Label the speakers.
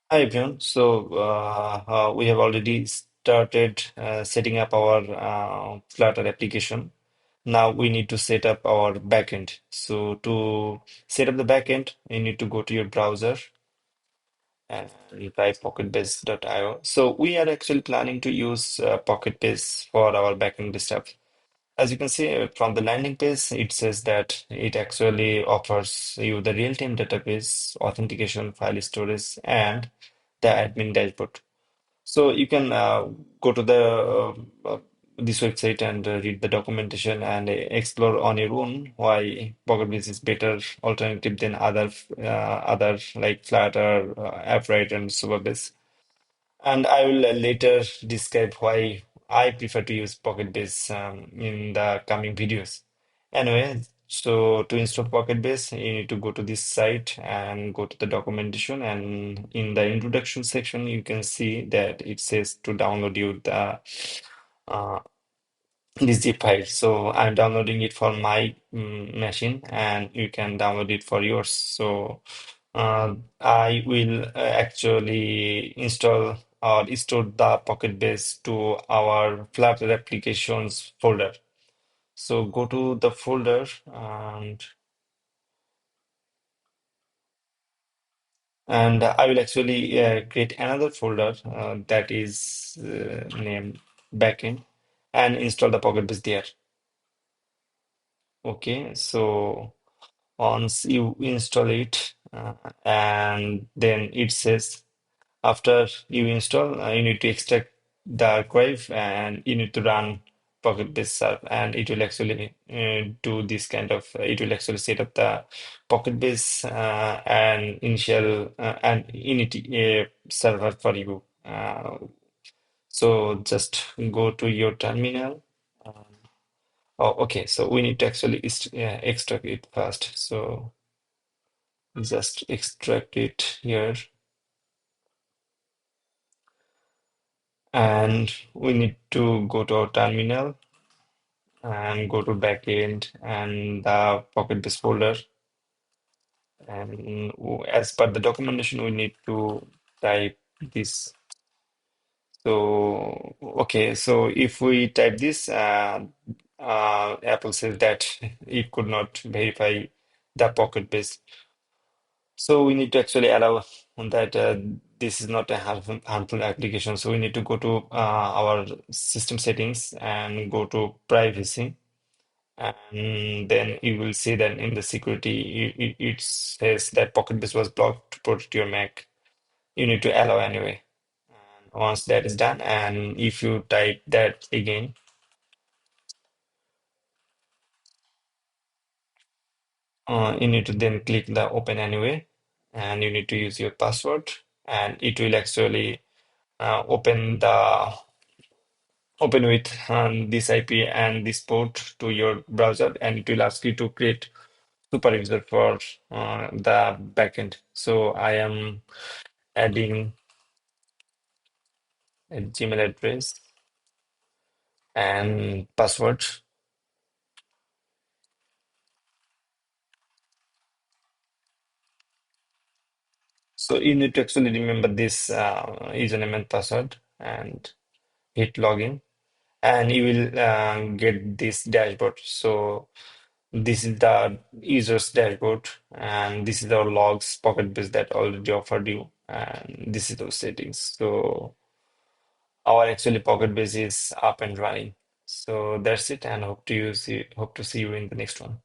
Speaker 1: Hi everyone. We have already started setting up our Flutter application. Now we need to set up our backend. So to set up the backend, you need to go to your browser and you type pocketbase.io. So we are actually planning to use Pocketbase for our backend stuff. As you can see from the landing page, it says that it actually offers you the real-time database, authentication, file storage, and the admin dashboard. So you can go to this website and read the documentation and explore on your own why Pocketbase is better alternative than other like Flutter, App and Superbase. And I will later describe why I prefer to use Pocketbase in the coming videos. Anyway, so to install Pocketbase, you need to go to this site and go to the documentation. And in the introduction section, you can see that it says to download you the uh, this zip file. So I'm downloading it for my machine, and you can download it for yours. So I will actually install or store the Pocketbase to our Flutter applications folder. So go to the folder and I will actually create another folder that is named backend and install the Pocketbase there. Okay, so once you install it and then it says after you install you need to extract the archive and you need to run Pocketbase serve and it will actually do this kind of it will actually set up the Pocketbase and initial and init server for you. So just go to your terminal. Oh, okay, so we need to actually extract it first. So just extract it here, and we need to go to our terminal and go to backend and the Pocketbase folder. And as per the documentation, we need to type this. So, okay, so if we type this, Apple says that it could not verify the Pocketbase. So we need to actually allow that this is not a harmful application. So we need to go to our system settings and go to privacy. And then you will see that in the security, it says that Pocketbase was blocked to protect your Mac. You need to allow anyway. And once that is done, and if you type that again, you need to then click the open anyway, and you need to use your password, and it will actually open with this IP and this port to your browser, and it will ask you to create supervisor for the backend. So I am adding a Gmail address and password. So you need to actually remember this username and password and hit login, and you will get this dashboard. So this is the user's dashboard, and this is our logs Pocketbase that already offered you, and this is those settings. So our actually Pocketbase is up and running. So that's it, and hope to see you in the next one.